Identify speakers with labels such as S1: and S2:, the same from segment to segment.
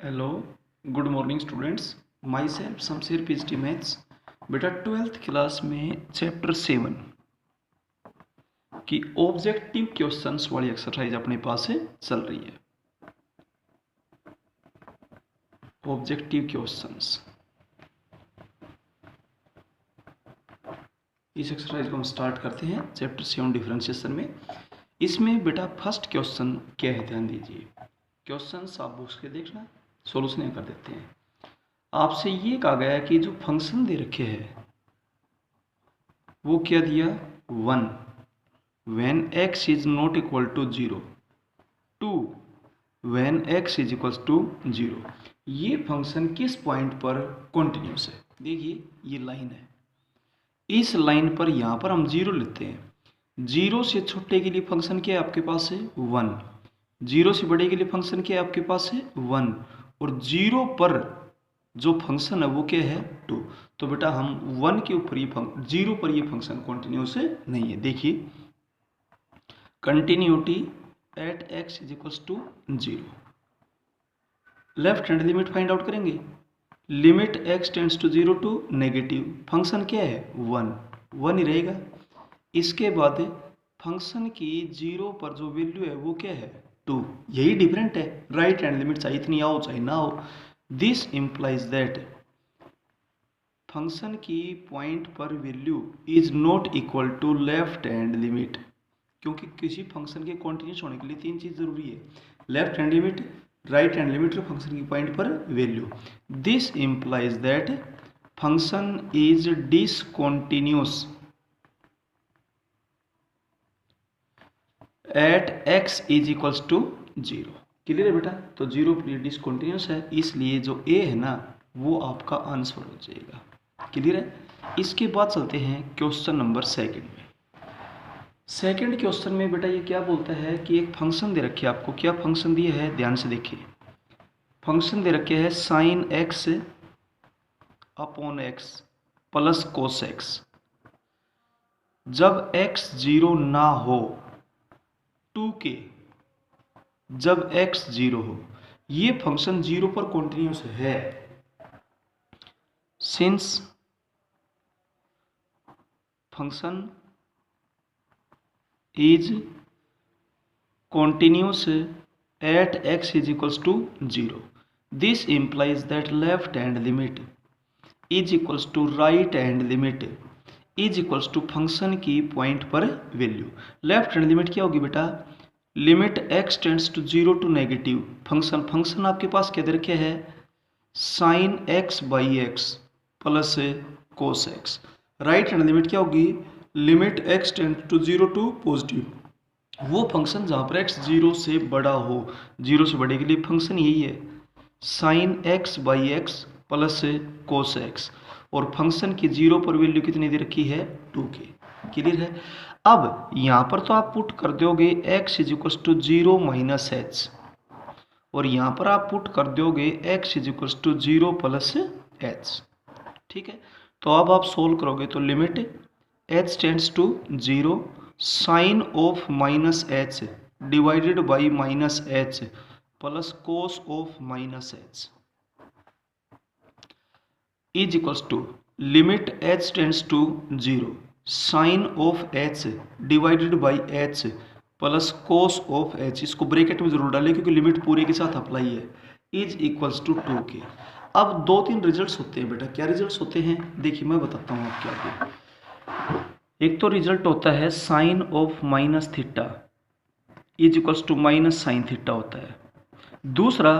S1: Hello, good morning students. My self Shamsher PhD maths. बेटा 12th class में chapter 7 की objective questions वाली exercise अपने पास से चल रही है। ऑब्जेक्टिव क्वेश्चंस, इस एक्सरसाइज को हम स्टार्ट करते हैं चैप्टर 7 डिफरेंशिएशन में। इसमें बेटा फर्स्ट क्वेश्चन क्या है, ध्यान दीजिए। क्वेश्चंस आप बुक्स के देखना, सॉल्यूशन कर देते हैं। आपसे ये कहा गया है कि जो फंक्शन दे रखे हैं वो क्या दिया, 1 when x is not equal to 0, 2 when x is equal to 0। ये फंक्शन किस पॉइंट पर कॉन्टिन्यूस है। देखिए ये लाइन है, इस लाइन पर यहाँ पर हम 0 लेते हैं। 0 से छोटे के लिए फंक्शन क्या है आपके पास है 1, 0 से बड़े के लिए फंक्शन क्या है आपके पास है 1, और 0 पर जो फंक्शन है वो क्या है 2। तो बेटा हम 1 के ऊपर ये 0 पर ये फंक्शन कॉन्टिन्यूस नहीं है। देखिए continuity at x is equals to 0। Left hand limit find out करेंगे। Limit x tends to 0 to negative, function क्या है 1 ही रहेगा। इसके बाद फंक्शन की 0 पर जो वैल्यू है वो क्या है 2, यही डिफरेंट है। राइट हैंड लिमिट चाहे इतनी आओ चाहे ना हो। दिस इम्प्लाइज दैट फंक्शन की पॉइंट पर value is not equal to left hand limit, क्योंकि किसी फंक्शन के कॉन्टिन्यूस होने के लिए 3 चीज़ जरूरी है, left hand limit, right hand limit और फंक्शन की पॉइंट पर value. This implies that function is discontinuous at x is equals to 0। Clear है बेटा। तो 0 पर डिसकॉन्टिन्यूस है, इसलिए जो a है ना वो आपका आंसर हो जाएगा। क्लियर है। इसके बाद चलते हैं क्वेश्चन नंबर 2 में। सेकंड क्वेश्चन में बेटा ये क्या बोलता है कि एक फंक्शन दे रखे आपको, क्या फंक्शन दिए है ध्यान से देखिए। फंक्शन दे रखे है sine x upon x plus cos x। जब x 0 ना हो 2 के, जब x 0 हो, ये फंक्शन 0 पर कॉन्टिन्यूस है। Since function is continuous at x is equals to 0, this implies that left hand limit is equals to right hand limit is equals to function की पॉइंट पर वैल्यू। लेफ्ट हैंड लिमिट क्या होगी बेटा, limit x tends to 0 to negative, function आपके पास क्या दे रखे है sine x by x plus cos x। Right hand limit क्या होगी, limit x tends to 0 to positive, वो फंक्शन जहाँ पर x 0 से बड़ा हो, 0 से बड़े के लिए फंक्शन यही है sine x by x plus cos x, और फंक्शन की 0 पर वैल्यू कितनी दे रखी है 2 के। क्लियर है। अब यहाँ पर तो आप पुट कर दोगे x is equals to 0 minus H, और यहाँ पर आप पुट कर दोगे x is equals to 0 plus H. ठीक है। तो अब आप सोल्व करोगे तो limit h tends to 0 sine of minus h divided by minus h plus cos of minus h is equals to limit h tends to 0 sine of h divided by h plus cos of h. इसको bracket में जरूर डालें क्योंकि limit पूरे के साथ apply है, is equals to 2 के। अब 2-3 रिजल्ट्स होते हैं बेटा। क्या रिजल्ट्स होते हैं देखिए मैं बताता हूँ आपके आगे। एक तो रिजल्ट होता है sine of minus theta is equals to minus sine theta होता है। दूसरा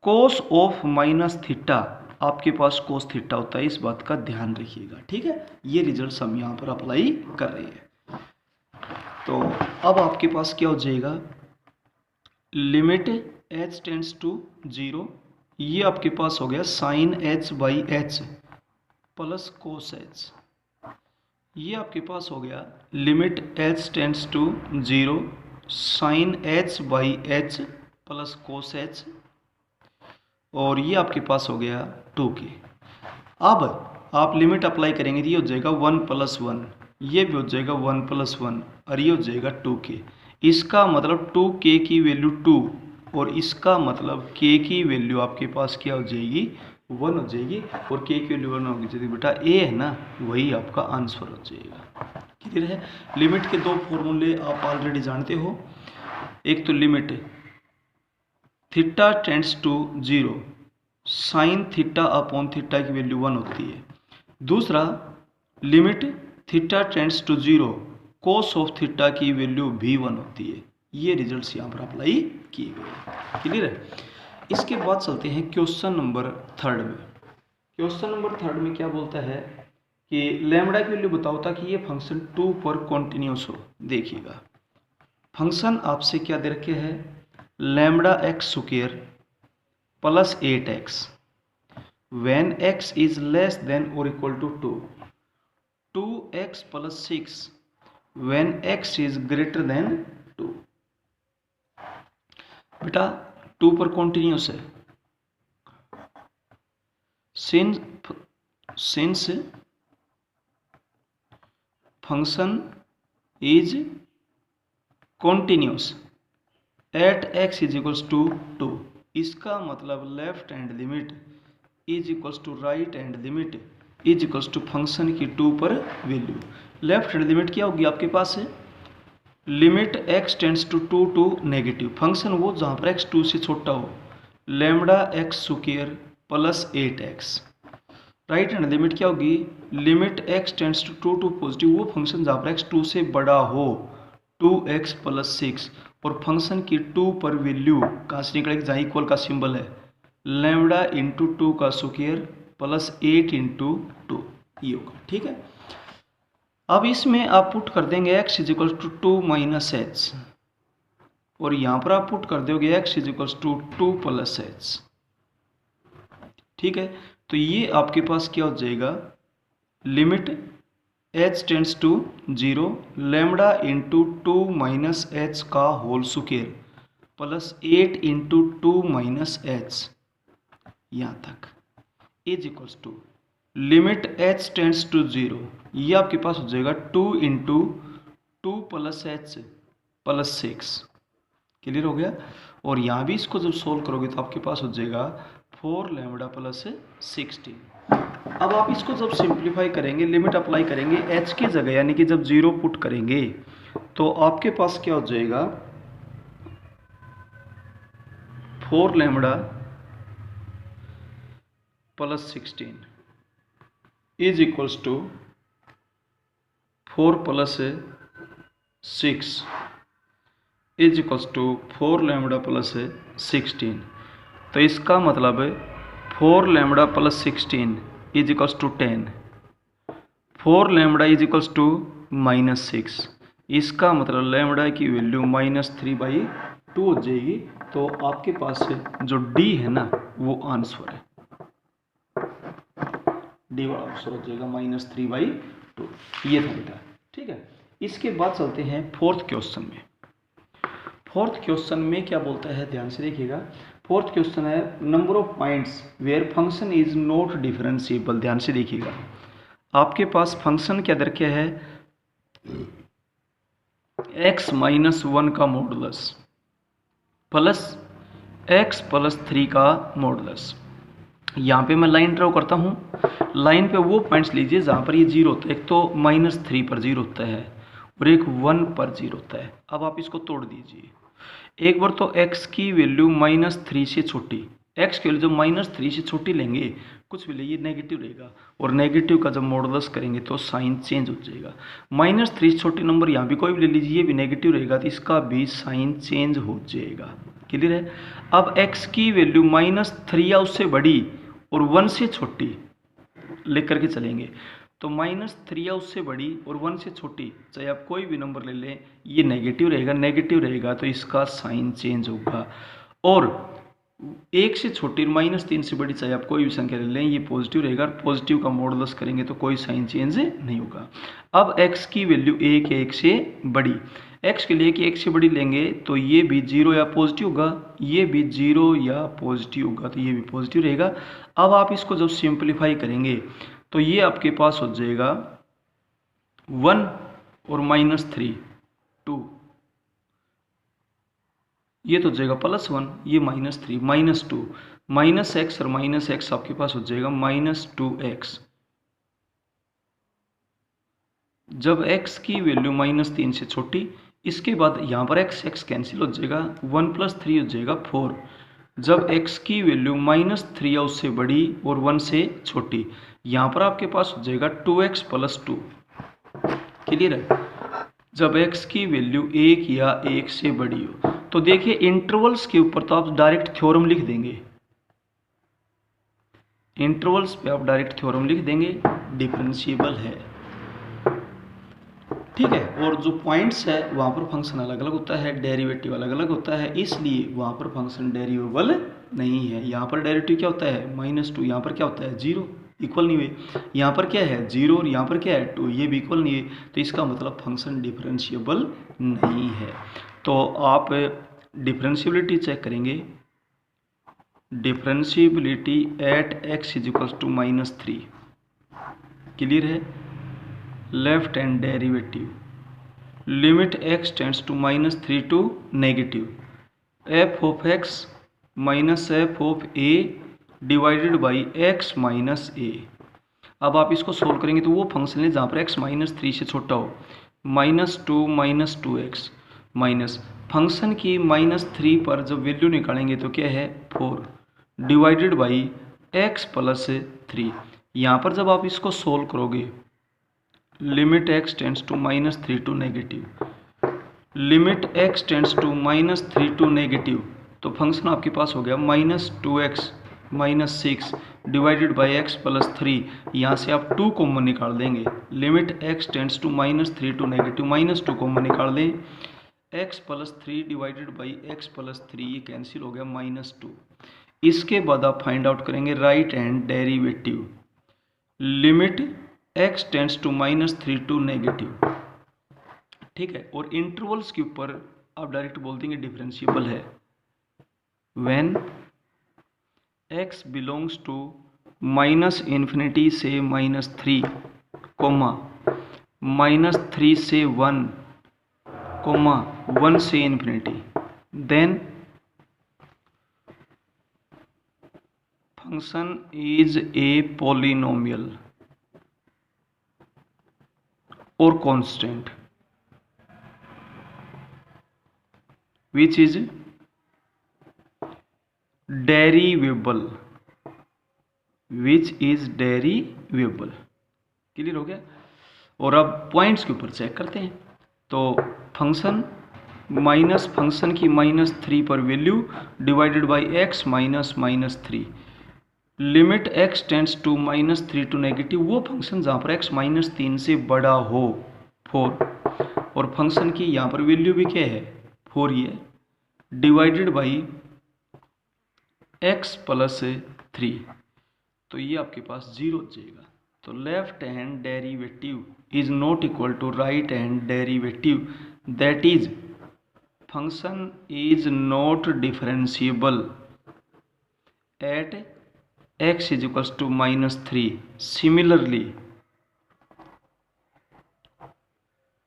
S1: कोस ऑफ माइनस थीटा, आपके पास कोस थीटा होता है, इस बात का ध्यान रखिएगा। ठीक है, ये रिजल्ट हम यहाँ पर अप्लाई कर रहे हैं। तो अब आपके पास क्या हो जाएगा, लिमिट h टेंड्स टू 0, ये आपके पास हो गया sine h by h plus cos h, ये आपके पास हो गया limit h tends to 0 sine h by h plus cos h, और ये आपके पास हो गया 2 के। अब आप लिमिट अप्लाई करेंगे तो ये हो जाएगा 1 प्लस 1, ये भी हो जाएगा 1 प्लस 1, और ये हो जाएगा 2 के। इसका मतलब 2 के की वैल्यू 2 और इसका मतलब के की वैल्यू आपके पास क्या हो जाएगी, 1 हो जाएगी। और के की वैल्यू 1 होगी यदि बेटा ए है ना, वही आपका आंसर हो जाएगा। क्लियर है। लिमिट के दो फॉर्मूले आप ऑलरेडी जानते हो। एक तो limit theta tends to 0 sine theta upon theta की वैल्यू 1 होती है। दूसरा limit theta tends to 0 cos of theta की वैल्यू भी 1 होती है। ये रिजल्ट्स यहाँ पर अप्लाई किए गए। क्लियर है। इसके बाद चलते हैं क्वेश्चन नंबर 3 में। क्वेश्चन नंबर 3 में क्या बोलता है कि लैम्बडा की वैल्यू बताओ ताकि ये फंक्शन 2 पर कॉन्टिन्यूस हो। देखिएगा फंक्शन आपसे क्या दे रखे है, lambda x square plus 8x when x is less than और equal to 2, 2x plus 6 when x is greater than 2। बेटा 2 पर कॉन्टिन्यूस है, since function is continuous at x is equals to 2। इसका मतलब left hand limit is equals to right hand limit is equals to function की 2 पर value. Left hand limit क्या होगी आपके पास है, limit x tends to 2 to negative, function वो जहाँ पर x 2 से छोटा हो, lambda x square plus 8x। Right hand limit क्या होगी, limit x tends to 2 to positive, वो फंक्शन जहाँ पर x 2 से बड़ा हो, 2x प्लस 6 और फंक्शन की 2 पर वैल्यू कहाँ से निकलेगी, जहाँ इक्वल का सिंबल है, लैम्बडा इंटू 2 का स्क्वायर प्लस 8 इंटू 2 ये होगा। ठीक है। अब इसमें आप पुट कर देंगे x is equal to 2 minus H और यहाँ पर आप पुट कर दोगे x is equal to 2 plus H. ठीक है। तो ये आपके पास क्या हो जाएगा, limit h tends to 0 lambda into 2 minus H का whole square plus 8 into 2 minus H यहाँ तक is equals to limit h tends to 0, ये आपके पास हो जाएगा 2 into 2 plus H plus 6। Clear हो गया। और यहाँ भी इसको जब सोल्व करोगे तो आपके पास हो जाएगा 4 लैम्बडा प्लस 16। अब आप इसको जब सिंप्लीफाई करेंगे, लिमिट अप्लाई करेंगे h की जगह, यानी कि जब 0 पुट करेंगे तो आपके पास क्या हो जाएगा, 4 lambda plus 16 is equals to 4 plus 6 is equals to 4 lambda plus 16। तो इसका मतलब 4 lambda plus 16 is equals to 10, 4 lambda is equals to minus 6। इसका मतलब लैम्बडा की वैल्यू -3/2 हो जाएगी। तो आपके पास जो डी है ना वो आंसर है, डी वाला आंसर हो जाएगा -3/2। ये था बेटा। ठीक है। इसके बाद चलते हैं फोर्थ क्वेश्चन में। फोर्थ क्वेश्चन में क्या बोलता है, ध्यान से देखिएगा। फोर्थ क्वेश्चन है number of points where function is not differentiable. ध्यान से देखिएगा, आपके पास फंक्शन क्या दर क्या है, x-1 का मॉडुलस प्लस x प्लस 3 का मॉडुलस। यहाँ पे मैं लाइन ड्रॉ करता हूँ, लाइन पे वो पॉइंट्स लीजिए जहाँ पर ये 0 होता है। एक तो -3 पर 0 होता है और एक 1 पर 0 होता है। अब आप इसको तोड़ दीजिए। एक बार तो x की वैल्यू -3 से छोटी, x की वैल्यू जब -3 से छोटी लेंगे, कुछ भी ये नेगेटिव रहेगा और नेगेटिव का जब मॉडुलस करेंगे तो साइन चेंज हो जाएगा। -3 से छोटी नंबर यहाँ भी कोई भी ले लीजिए, ये भी नेगेटिव रहेगा तो इसका भी साइन चेंज हो जाएगा। क्लियर है। अब x की वैल्यू -3 या उससे बड़ी और 1 से छोटी लेकर के चलेंगे, तो -3 या उससे बड़ी और 1 से छोटी, चाहे आप कोई भी नंबर ले लें, ये नेगेटिव रहेगा तो इसका साइन चेंज होगा। और 1 से छोटी -3 से बड़ी, चाहे आप कोई भी संख्या ले लें, ये पॉजिटिव रहेगा। पॉजिटिव का मॉडुलस करेंगे तो कोई साइन चेंज नहीं होगा। अब x की वैल्यू 1 से बड़ी, x के लिए कि 1 से बड़ी लेंगे तो ये भी 0 या पॉजिटिव होगा, ये भी 0 या पॉजिटिव होगा, तो ये भी पॉजिटिव रहेगा। अब आप इसको जब सिंप्लीफाई करेंगे तो ये आपके पास हो जाएगा 1 और -3 2, ये तो हो जाएगा +1, ये -3, -2, -x और -x आपके पास हो जाएगा -2x। जब x की वैल्यू -3 से छोटी, इसके बाद यहाँ पर x कैंसिल हो जाएगा, 1 + 3 हो जाएगा 4। जब x की वैल्यू -3 या उससे बड़ी और 1 से छोटी, यहाँ पर आपके पास हो जाएगा 2x + 2। क्लियर है? जब x की वैल्यू 1 या 1 से बड़ी हो, तो देखिए इंटरवल्स के ऊपर तो आप डायरेक्ट थ्योरम लिख देंगे, इंटरवल्स पे आप डायरेक्ट थ्योरम लिख देंगे, डिफरेंशिएबल है। ठीक है, और जो पॉइंट्स है वहाँ पर फंक्शन अलग अलग होता है, डेरिवेटिव अलग अलग होता है, इसलिए वहाँ पर फंक्शन डेरिवेबल नहीं है। यहाँ पर डेरिवेटिव क्या होता है -2, यहाँ पर क्या होता है 0, इक्वल नहीं हुए। यहाँ पर क्या है 0 और यहाँ पर क्या है 2, ये भी इक्वल नहीं है, तो इसका मतलब फंक्शन डिफरेंशिएबल नहीं है। तो आप डिफरेंशिएबिलिटी चेक करेंगे, डिफरेंशिएबिलिटी एट x = -3। क्लियर है? Left hand derivative, limit x tends to -3 to negative f of x minus f of a divided by x minus a। अब आप इसको सोल्व करेंगे तो वो फंक्शन है जहाँ पर x -3 से छोटा हो, -2 - 2x माइनस फंक्शन की -3 पर जब वैल्यू निकालेंगे तो क्या है 4 डिवाइडेड बाई x + 3। यहाँ पर जब आप इसको सोल्व करोगे, limit x tends to -3 to negative, limit x tends to -3 to negative, तो फंक्शन आपके पास हो गया -2x - 6 डिवाइडेड बाई x + 3। यहाँ से आप 2 कॉमन निकाल देंगे, limit x tends to -3 to negative, -2 common निकाल दें, x + 3 डिवाइडेड बाई x + 3, ये कैंसिल हो गया -2। इसके बाद आप फाइंड आउट करेंगे right hand derivative, limit x tends to -3 to negative. ठीक है, और इंटरवल्स के ऊपर आप डायरेक्ट बोल देंगे डिफरेंशिएबल है। व्हेन x बिलोंग्स टू -∞ से -3, -3 से 1, 1 से ∞, then function is a polynomial और constant which is derivable, which is derivable। Clear हो गया? और अब पॉइंट्स के ऊपर चेक करते हैं, तो फंक्शन माइनस फंक्शन की -3 पर value divided by x -3, limit x tends to -3 to negative, वो फंक्शन जहाँ पर x -3 से बड़ा हो 4, और फंक्शन की यहाँ पर वैल्यू भी क्या है 4 ही है, डिवाइडेड बाई x + 3, तो ये आपके पास 0 हो जाएगा। तो left hand derivative is not equal to right hand derivative, that is function is not differentiable at x = -3। Similarly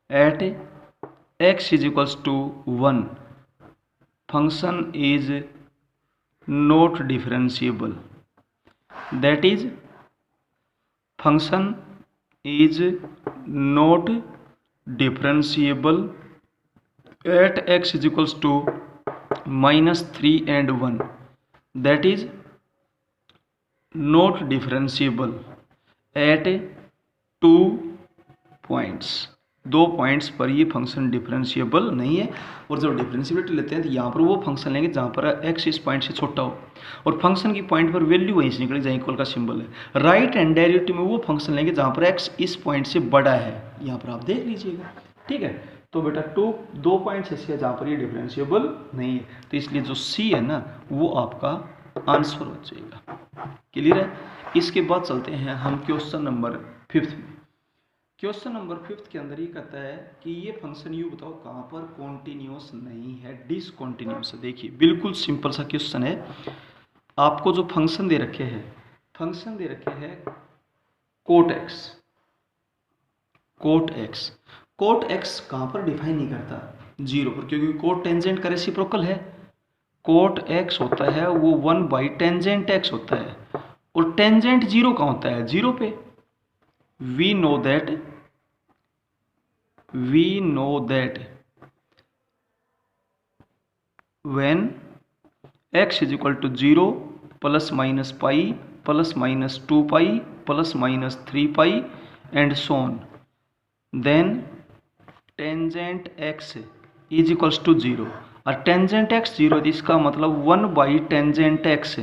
S1: at x = 1 function is not differentiable, that is function is not differentiable at x = -3 and 1, that is not differentiable at 2 points। 2 points पर ये function differentiable नहीं है। और जब differentiability लेते हैं तो यहाँ पर वो फंक्शन लेंगे जहाँ पर x इस पॉइंट से छोटा हो, और फंक्शन की पॉइंट पर वैल्यू वहीं से निकलेगी जहाँ इक्वल का सिंबल है। राइट हैंड डेरिवेटिव में वो फंक्शन लेंगे जहाँ पर x इस पॉइंट से बड़ा है, यहाँ पर आप देख लीजिएगा। ठीक है, तो बेटा 2 पॉइंट्स ऐसे है जहाँ पर ये डिफरेंशिएबल नहीं है, तो इसलिए जो सी है ना वो आपका आंसर हो जाएगा। क्लियर है? इसके बाद चलते हैं हम क्वेश्चन नंबर 5 में। क्वेश्चन नंबर 5 के अंदर ये कहता है कि ये फंक्शन यू बताओ कहाँ पर कॉन्टिन्यूस नहीं है, डिसकॉन्टिन्यूस है। देखिए बिल्कुल सिंपल सा क्वेश्चन है। आपको जो फंक्शन दे रखे हैं, फंक्शन दे रखे हैं कोट एक्स, कोट एक्स कहाँ पर डिफाइन नहीं करता 0 पर, क्योंकि कोट टेंजेंट का रेसिप्रोकल है। कोट एक्स होता है वो 1/टेंजेंट एक्स होता है, और टेंजेंट जीरो कहाँ होता है, जीरो पे। We know that when x is equal to 0 plus minus pi plus minus 2 pi plus minus 3 pi and so on, then tangent x is equals to 0। और टेंजेंट x 0, इसका मतलब 1/टेंजेंट x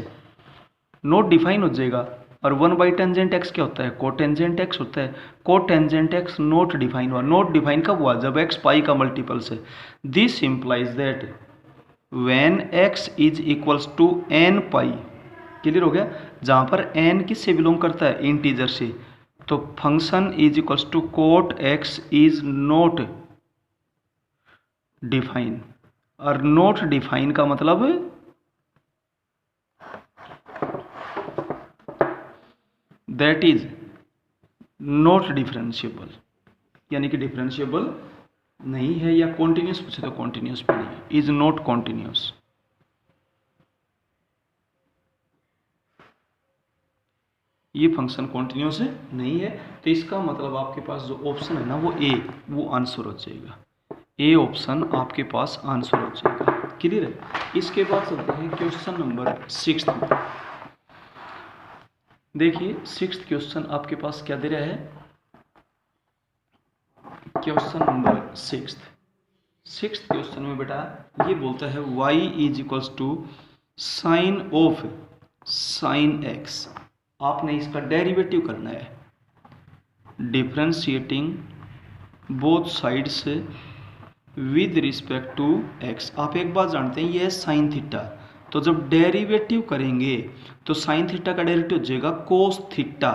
S1: नोट डिफाइन हो जाएगा। और 1/टेंजेंट x क्या होता है, cotangent x होता है। कोटेंजेंट x नोट डिफाइन हुआ। नोट डिफाइन कब हुआ, जब x पाई का मल्टीपल्स है। This implies that when x is equals to n pi, clear हो गया, जहां पर n किससे बिलोंग करता है, इंटीजर से, तो function is equals to cot x is not define. और नॉट डिफाइन का मतलब दैट इज नॉट डिफरेंशिएबल, यानी कि डिफरेंशिएबल नहीं है, या कॉन्टिन्यूस पूछे तो कॉन्टिन्यूस भी नहीं है, इज नॉट कॉन्टिन्यूस। ये फंक्शन कॉन्टिन्यूस नहीं है, तो इसका मतलब आपके पास जो ऑप्शन है ना वो ए, वो आंसर हो जाएगा। ए ऑप्शन आपके पास आंसर हो जाएगा, क्लियर है। इसके बाद चलते हैं क्वेश्चन नंबर 6 में। देखिए 6th क्वेश्चन आपके पास क्या दे रहा है, क्वेश्चन नंबर 6th क्वेश्चन में बेटा ये बोलता है y is equals to sine of sine x. आपने इसका डेरिवेटिव करना है, differentiating both sides with respect to x. आप एक बात जानते हैं, ये है साइन थीटा, तो जब डेरिवेटिव करेंगे तो साइन थीटा का डेरिवेटिव हो जाएगा cos theta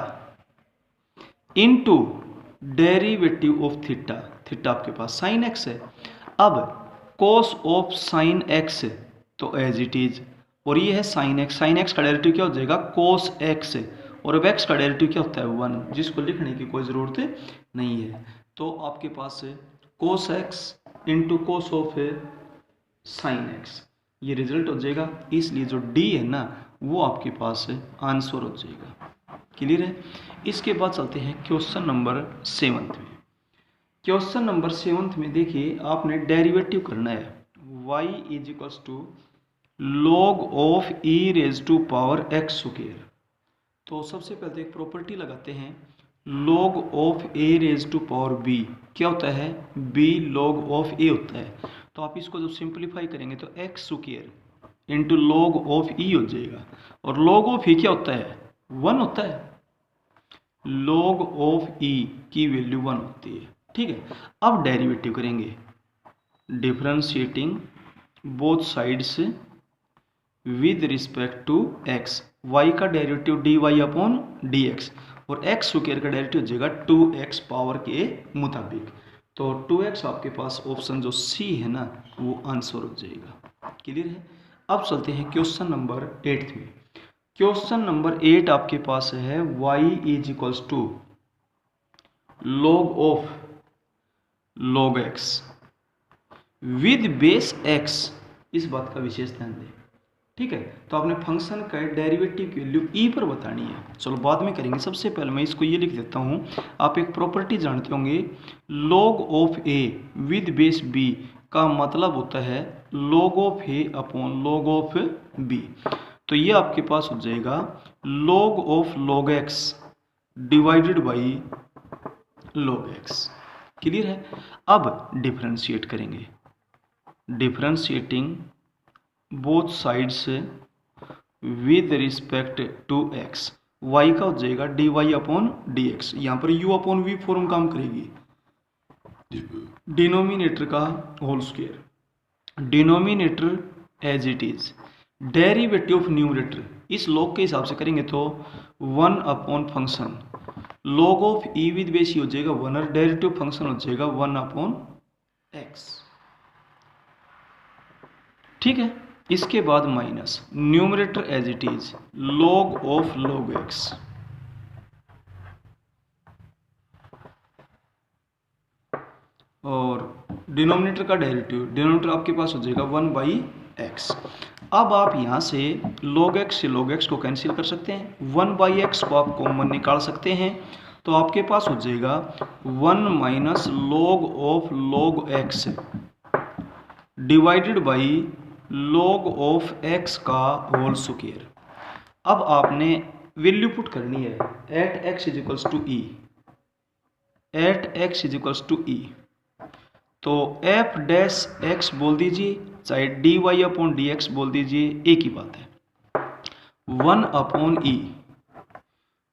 S1: into derivative of theta. Theta आपके पास साइन एक्स है। अब कोस ऑफ साइन एक्स तो एज इट इज, और ये है साइन एक्स। साइन एक्स का डेरिवेटिव क्या हो जाएगा, कोस एक्स, और अब एक्स का डेरिवेटिव क्या होता है 1, जिसको लिखने की कोई ज़रूरत नहीं है। तो आपके पास cos X into cos of sine X, ये रिजल्ट हो जाएगा। इसलिए जो डी है ना वो आपके पास आंसर हो जाएगा, क्लियर है। इसके बाद चलते हैं क्वेश्चन नंबर 7 में। क्वेश्चन नंबर 7 में देखिए आपने डेरिवेटिव करना है, y is equals to log of e raise to power x square. तो सबसे पहले एक प्रॉपर्टी लगाते हैं, log of a raise to power b क्या होता है, b log ऑफ a होता है। तो आप इसको जब सिंप्लीफाई करेंगे तो x square into log of e हो जाएगा, और log ऑफ e क्या होता है, 1 होता है। log ऑफ e की वैल्यू 1 होती है, ठीक है। अब डेरिवेटिव करेंगे, differentiating both sides with respect to x। y का डेरिवेटिव dy अपॉन dx, और x स्क्वायर का डेरिवेटिव हो जाएगा 2x पावर के मुताबिक। तो 2x आपके पास ऑप्शन जो C है ना वो आंसर हो जाएगा, क्लियर है। अब चलते हैं क्वेश्चन नंबर 8 में। क्वेश्चन नंबर 8 आपके पास है y is equals to log of log x with base x। इस बात का विशेष ध्यान दें, ठीक है। तो आपने फंक्शन का डेरिवेटिव की वैल्यू e पर बतानी है, चलो बाद में करेंगे। सबसे पहले मैं इसको ये लिख देता हूँ, आप एक प्रॉपर्टी जानते होंगे, log of a with base b का मतलब होता है log of a upon log of b। तो ये आपके पास हो जाएगा log of log x divided by log x, clear है। अब डिफरेंशिएट करेंगे, differentiating both sides with respect to x। y का हो जाएगा dy अपॉन dx, यहाँ पर u अपॉन v फॉर्म काम करेगी, डिनोमिनेटर का whole square, denominator as it is, derivative of numerator इस लॉग के हिसाब से करेंगे तो 1 upon function log of e विद बेस हो जाएगा 1, और डेरिवेटिव फंक्शन हो जाएगा 1 अपॉन x, ठीक है। इसके बाद minus numerator as it is log of log x, और डिनोमिनेटर का डेरिवेटिव, डिनोमिनेटर आपके पास हो जाएगा 1/x। अब आप यहाँ से log x से log x को कैंसिल कर सकते हैं, 1/x को आप कॉमन निकाल सकते हैं, तो आपके पास हो जाएगा 1 minus log of log x divided by log of x का होल स्क्वायर। अब आपने वैल्यू पुट करनी है at x is equals to E, at x is equals to E, तो एफ डैश एक्स बोल दीजिए, चाहे D Y upon D X बोल दीजिए, एक ही बात है। 1 upon E,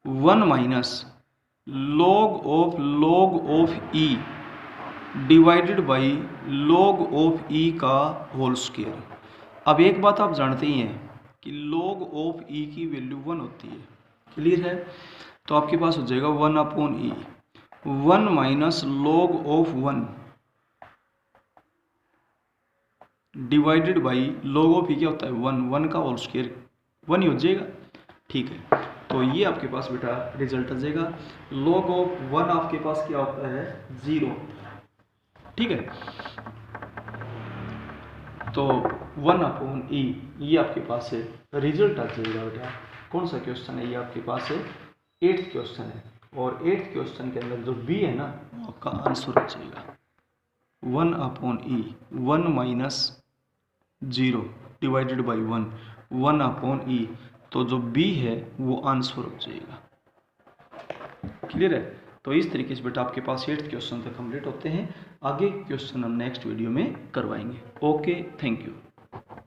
S1: 1 minus log of E divided by log of E का होल स्क्वायर। अब एक बात आप जानते ही हैं कि log ऑफ ई की वैल्यू 1 होती है, क्लियर है? तो आपके पास हो जाएगा 1 upon E, 1 minus log of 1 divided by log of E क्या होता है 1 का होल स्क्वायर, 1 ही हो जाएगा, ठीक है। तो ये आपके पास बेटा रिजल्ट आ जाएगा, log ऑफ 1 आपके पास क्या होता है 0, ठीक है। तो 1 अपॉन ई ये आपके पास है रिजल्ट आ जाएगा बेटा। कौन सा क्वेश्चन है ये आपके पास है 8th क्वेश्चन है, और 8th क्वेश्चन के अंदर जो बी है ना वो आपका आंसर हो जाएगा 1 upon E, 1 minus 0 divided by 1, 1 upon E, तो जो बी है वो आंसर हो जाएगा, क्लियर है? तो इस तरीके से बेटा आपके पास 8th क्वेश्चन तक कंप्लीट होते हैं। आगे क्वेश्चन हम नेक्स्ट वीडियो में करवाएंगे। Okay, thank you.